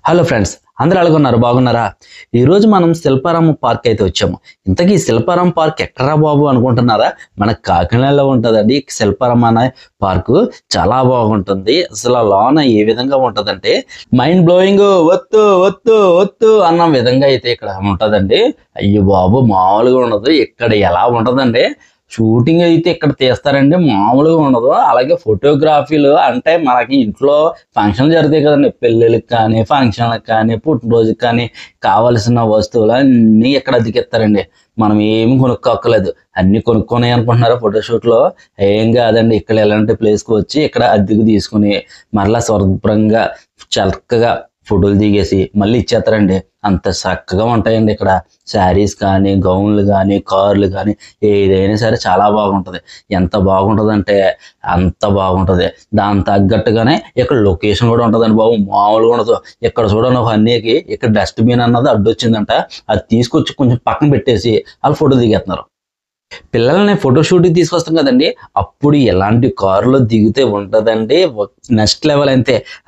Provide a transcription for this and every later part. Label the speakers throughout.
Speaker 1: Hello friends, అందరూ ఎలాగున్నారు? బాగున్నారా? ఈరోజు మనం శిల్పారామం పార్క్ అయితే వచ్చాము. ఇంతకీ శిల్పారామం పార్క్ ఎక్కడరా బాబు అనుకుంటున్నారా? మన కాకినాడలో ఉంటుందండి. శిల్పారామం అనే పార్కు చాలా బాగుంటుంది. అసలు లోన ఏ విధంగా ఉంటుందంటే మైండ్ బ్లోయింగ్, వత్తు వత్తు వత్తు అన్న విధంగా అయితే ఇక్కడ ఉంటుందండి. అయ్యో బాబు, మామూలుగా ఉండదు. ఇక్కడ ఎలా ఉంటుందండి, షూటింగ్ అయితే ఇక్కడ తీస్తారండి, మామూలుగా ఉండదు. అలాగే ఫోటోగ్రఫీలు అంటే మనకి ఇంట్లో ఫంక్షన్లు జరుగుతాయి కదండి, పెళ్ళిళ్ళకి కానీ ఫంక్షన్లకు కానీ పుట్టినరోజుకి కానీ కావలసిన వస్తువులు అన్నీ ఇక్కడ అతికిస్తారండి. మనం ఏమి కొనుక్కోక్కలేదు, అన్ని కొనుక్కొని అనుకుంటున్నారా ఫోటోషూట్లో? ఏం కాదండి, ఇక్కడ ఎలాంటి ప్లేస్కి వచ్చి ఇక్కడ అద్దెకు తీసుకుని మరలా శుభ్రంగా చక్కగా ఫోటోలు దిగేసి మళ్ళీ ఇచ్చేస్తారండి. అంత చక్కగా ఉంటాయండి ఇక్కడ. శారీస్ కానీ, గౌన్లు కానీ, కార్లు కానీ, ఏదైనా సరే చాలా బాగుంటుంది. ఎంత బాగుంటుంది అంటే అంత బాగుంటుంది. దాని తగ్గట్టుగానే ఇక్కడ లొకేషన్ కూడా ఉంటుందండి బాబు, మామూలుగా ఉండదు. ఇక్కడ చూడండి, ఒక అన్నికి ఇక్కడ డస్ట్బిన్ అన్నది అడ్డొచ్చిందంట, అది తీసుకొచ్చి కొంచెం పక్కన పెట్టేసి వాళ్ళు ఫోటో దిగేస్తున్నారు. పిల్లల్ని ఫోటోషూట్కి తీసుకొస్తాం కదండి, అప్పుడు ఎలాంటి కారులో దిగితే ఉంటుందండి నెక్స్ట్ లెవెల్.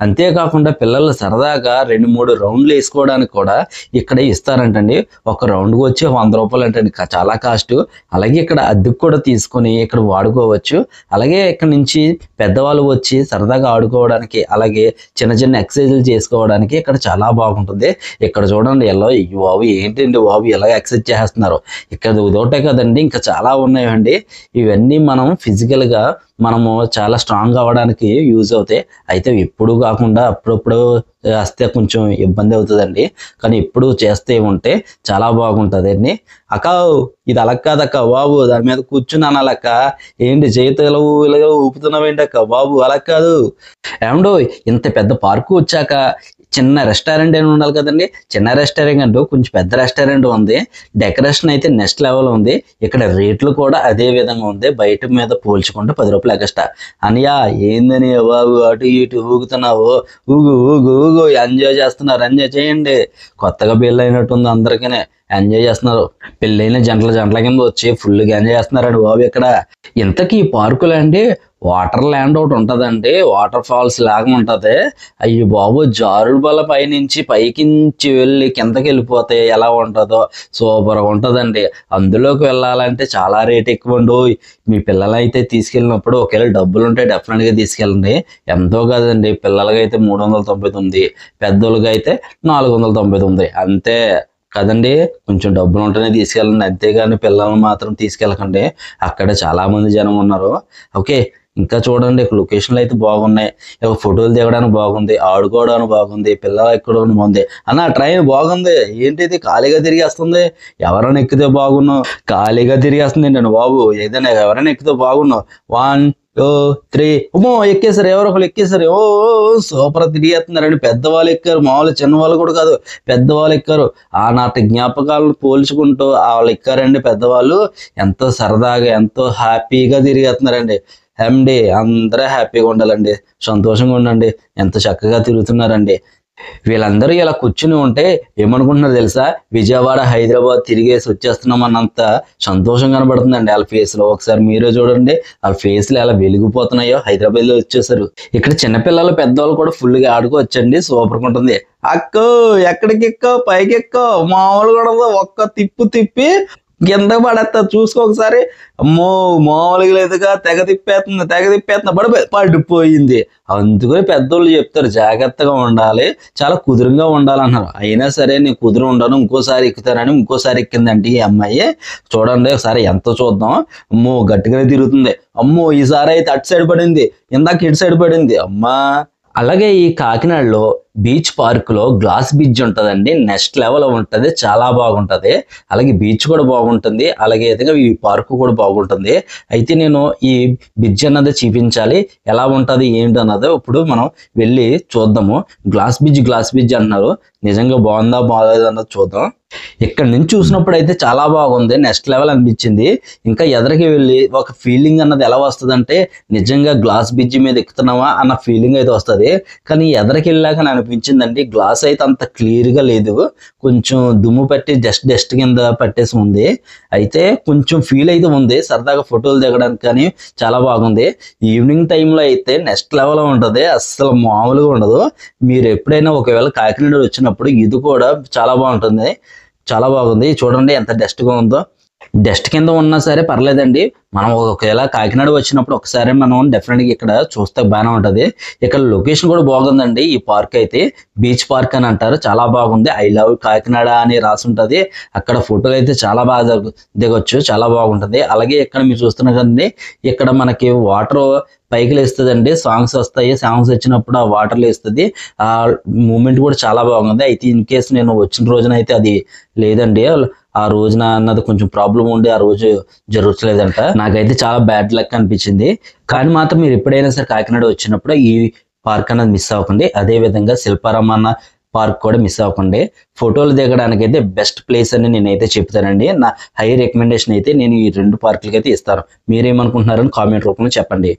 Speaker 1: అంతేకాకుండా పిల్లలు సరదాగా 2-3 రౌండ్లు వేసుకోవడానికి కూడా ఇక్కడ ఇస్తారంటండి. ఒక రౌండ్కి వచ్చి 100 రూపాయలు అంటండి, చాలా కాస్ట్. అలాగే ఇక్కడ అద్దెకు కూడా తీసుకొని ఇక్కడ వాడుకోవచ్చు. అలాగే ఇక్కడ నుంచి పెద్దవాళ్ళు వచ్చి సరదాగా ఆడుకోవడానికి, అలాగే చిన్న చిన్న ఎక్సర్సైజులు చేసుకోవడానికి ఇక్కడ చాలా బాగుంటుంది. ఇక్కడ చూడండి, ఎలా బాబు ఏంటండి బాబు ఎలా ఎక్సర్సైజ్ చేస్తున్నారు. ఇక్కడ ఇదొకటే కదండి, ఇంకా చాలా ఉన్నాయండి. ఇవన్నీ మనం ఫిజికల్గా మనము చాలా స్ట్రాంగ్ అవ్వడానికి యూజ్ అవుతాయి. అయితే ఎప్పుడు కాకుండా అప్పుడప్పుడు చేస్తే కొంచెం ఇబ్బంది అవుతుందండి, కానీ ఎప్పుడు చేస్తే ఉంటే చాలా బాగుంటుంది అండి. అక్క, ఇది అలా కాదక్క బాబు, దాని మీద కూర్చున్నాను అలక్క, ఏంటి చేతులు ఇలాగ ఊపుతున్నావేంటి అక్క బాబు, అలా కాదు. ఏమండో, ఇంత పెద్ద పార్కు వచ్చాక చిన్న రెస్టారెంట్ ఏమి ఉండాలి కదండి. చిన్న రెస్టారెంట్ అంటూ కొంచెం పెద్ద రెస్టారెంట్ ఉంది. డెకరేషన్ అయితే నెక్స్ట్ లెవెల్ ఉంది. ఇక్కడ రేట్లు కూడా అదే విధంగా ఉంది. బయట మీద పోల్చుకుంటే 10 రూపాయలు ఎక్స్ట్రా. అనియా ఏందని బాబు అటు ఇటు ఊగుతున్నావు? ఊగు ఊగు ఊగు, ఎంజాయ్ చేస్తున్నారు, ఎంజాయ్ చేయండి. కొత్తగా పెళ్ళి అయినట్టుంది, అందరికీ ఎంజాయ్ చేస్తున్నారు. పెళ్ళైన జంటల కింద వచ్చి ఫుల్గా ఎంజాయ్ చేస్తున్నారండి బాబు ఇక్కడ. ఇంతకీ ఈ పార్కులో అండి వాటర్ ల్యాండ్ ఒకటి ఉంటుందండి, వాటర్ ఫాల్స్ లాగా ఉంటుంది. అయ్యి బాబు, జారుడు బల్ల పైనుంచి పైకించి వెళ్ళి కిందకి వెళ్ళిపోతే ఎలా ఉంటుందో సూపర్గా ఉంటుందండి. అందులోకి వెళ్ళాలంటే చాలా రేట్ ఎక్కువ అండి. మీ పిల్లలైతే తీసుకెళ్ళినప్పుడు ఒకవేళ డబ్బులు ఉంటే డెఫినెట్గా తీసుకెళ్ళండి. ఎంతో కదండి, పిల్లలకైతే 399, పెద్దోళ్ళకి అయితే 499 అంతే కదండి. కొంచెం డబ్బులు ఉంటేనే తీసుకెళ్ళండి, అంతేగాని పిల్లల్ని మాత్రం తీసుకెళ్ళకండి. అక్కడ చాలా మంది జనం ఉన్నారు. ఓకే, ఇంకా చూడండి, లొకేషన్లు అయితే బాగున్నాయి. ఫోటోలు దిగడానికి బాగుంది, ఆడుకోవడానికి బాగుంది, పిల్లలు ఎక్కడానికి బాగుంది. అన్న ట్రైన్ బాగుంది, ఏంటిది ఖాళీగా తిరిగేస్తుంది, ఎవరైనా ఎక్కితే బాగున్నావు. ఖాళీగా తిరిగేస్తుంది నేను బాబు, ఏదైనా ఎవరైనా ఎక్కితే బాగున్నావు. 1 2 3 అమ్మో ఎక్కేసారు, ఎవరో ఒకరు ఎక్కేసారు. ఓ సూపర్ తిరిగేస్తున్నారండి. పెద్దవాళ్ళు ఎక్కారు, మామూలు చిన్నవాళ్ళు కూడా కాదు, పెద్దవాళ్ళు ఎక్కారు. ఆనాటి జ్ఞాపకాలను పోల్చుకుంటూ వాళ్ళు ఎక్కారండి పెద్దవాళ్ళు. ఎంతో సరదాగా ఎంతో హ్యాపీగా తిరిగేస్తున్నారండి. ఎండి అందరూ హ్యాపీగా ఉండాలండి, సంతోషంగా ఉండండి. ఎంత చక్కగా తిరుగుతున్నారండి. వీళ్ళందరూ ఇలా కూర్చుని ఉంటే ఏమనుకుంటున్నారు తెలుసా? విజయవాడ హైదరాబాద్ తిరిగేసి వచ్చేస్తున్నాం అన్నంత సంతోషం కనబడుతుందండి వాళ్ళ ఫేస్ లో. ఒకసారి మీరే చూడండి, వాళ్ళ ఫేస్లు ఎలా వెలిగిపోతున్నాయో. హైదరాబాద్ లో వచ్చేసారు. ఇక్కడ చిన్నపిల్లలు పెద్దవాళ్ళు కూడా ఫుల్గా ఆడుకోవచ్చండి, సూపర్గా ఉంటుంది. అక్కో ఎక్కడికి ఎక్కో, పైకి ఎక్కో, మామూలుగా ఉండదు. ఒక్క తిప్పి కింద పడేస్తా, చూసుకో ఒకసారి. అమ్మో మామూలుగా లేదుగా, తెగ తిప్పేస్తున్నా పడిపోయింది. అందుకని పెద్దోళ్ళు చెప్తారు జాగ్రత్తగా ఉండాలి, చాలా కుదురుగా ఉండాలన్నారు. అయినా సరే నేను కుదురు ఉండను, ఇంకోసారి ఎక్కుతానని ఇంకోసారి ఎక్కిందంటే ఈ అమ్మాయి. చూడండి ఒకసారి ఎంత చూద్దాం. అమ్మో గట్టిగానే తిరుగుతుంది. అమ్మో ఈసారి అయితే అటు సైడ్ పడింది, ఇందాక ఇటు సైడ్ పడింది. అమ్మా, అలాగే ఈ కాకినాడలో బీచ్ పార్కులో గ్లాస్ బ్రిడ్జ్ ఉంటుందండి, నెక్స్ట్ లెవెల్ ఉంటుంది, చాలా బాగుంటుంది. అలాగే బీచ్ కూడా బాగుంటుంది, అలాగే ఈ పార్కు కూడా బాగుంటుంది. అయితే నేను ఈ బ్రిడ్జ్ అన్నది చూపించాలి, ఎలా ఉంటుంది ఏంటి అన్నది ఇప్పుడు మనం వెళ్ళి చూద్దాము. గ్లాస్ బ్రిడ్జ్ అంటున్నారు, నిజంగా బాగుందా బాగోలేదు అన్నది చూద్దాం. ఇక్కడ నుంచి చూసినప్పుడు అయితే చాలా బాగుంది, నెక్స్ట్ లెవెల్ అనిపించింది. ఇంకా ఎదరికి వెళ్ళి ఒక ఫీలింగ్ అన్నది ఎలా వస్తుంది అంటే నిజంగా గ్లాస్ బ్రిడ్జ్ మీద ఎక్కుతున్నావా అన్న ఫీలింగ్ అయితే వస్తుంది. కానీ ఎదరికి వెళ్ళాక నేను అనిపించిందండి. గ్లాస్ అయితే అంత క్లియర్ గా లేదు, కొంచెం దుమ్ము పట్టి డస్ట్ కింద పట్టేసి ఉంది. అయితే కొంచెం ఫీల్ అయితే ఉంది, సరదాగా ఫోటోలు దిగడానికి కానీ చాలా బాగుంది. ఈవినింగ్ టైంలో అయితే నెక్స్ట్ లెవెల్ ఉంటది, అస్సలు మామూలుగా ఉండదు. మీరు ఎప్పుడైనా ఒకవేళ కాకినాడ వచ్చినప్పుడు ఇది కూడా చాలా బాగుంటుంది, చాలా బాగుంది. చూడండి ఎంత డస్ట్ గా ఉందో. డస్ట్ కింద ఉన్నా సరే పర్లేదండి, మనం ఒకవేళ కాకినాడ వచ్చినప్పుడు ఒకసారి మనం డెఫినెట్గా ఇక్కడ చూస్తే బాగానే ఉంటది. ఇక్కడ లొకేషన్ కూడా బాగుందండి. ఈ పార్క్ అయితే బీచ్ పార్క్ అని అంటారు, చాలా బాగుంది. ఐ లవ్ కాకినాడ అని రాసి ఉంటది. అక్కడ ఫోటోలు అయితే చాలా బాగా దిగొచ్చు, చాలా బాగుంటది. అలాగే ఇక్కడ మీరు చూస్తున్నారు కదండి, ఇక్కడ మనకి వాటర్ పైకి లేస్తుందండి, సాంగ్స్ వస్తాయి. సాంగ్స్ వచ్చినప్పుడు ఆ వాటర్ లేస్తుంది. ఆ మూమెంట్ కూడా చాలా బాగుంది. అయితే ఇన్ కేసు నేను వచ్చిన రోజున అయితే అది లేదండి, ఆ రోజున అన్నది కొంచెం ప్రాబ్లం ఉండి ఆ రోజు జరుగుతలేదంట. నాకైతే చాలా బ్యాడ్ లక్ అనిపించింది. కానీ మాత్రం మీరు ఎప్పుడైనా సరే కాకినాడ వచ్చినప్పుడు ఈ పార్క్ అన్నది మిస్ అవ్వకండి. అదే విధంగా శిల్పారామం అన్న పార్క్ కూడా మిస్ అవ్వకండి. ఫోటోలు దిగడానికి అయితే బెస్ట్ ప్లేస్ అని నేనైతే చెప్తానండి. నా హై రికమెండేషన్ అయితే నేను ఈ 2 పార్కులకి అయితే ఇస్తాను. మీరేమనుకుంటున్నారని కామెంట్ రూపంలో చెప్పండి.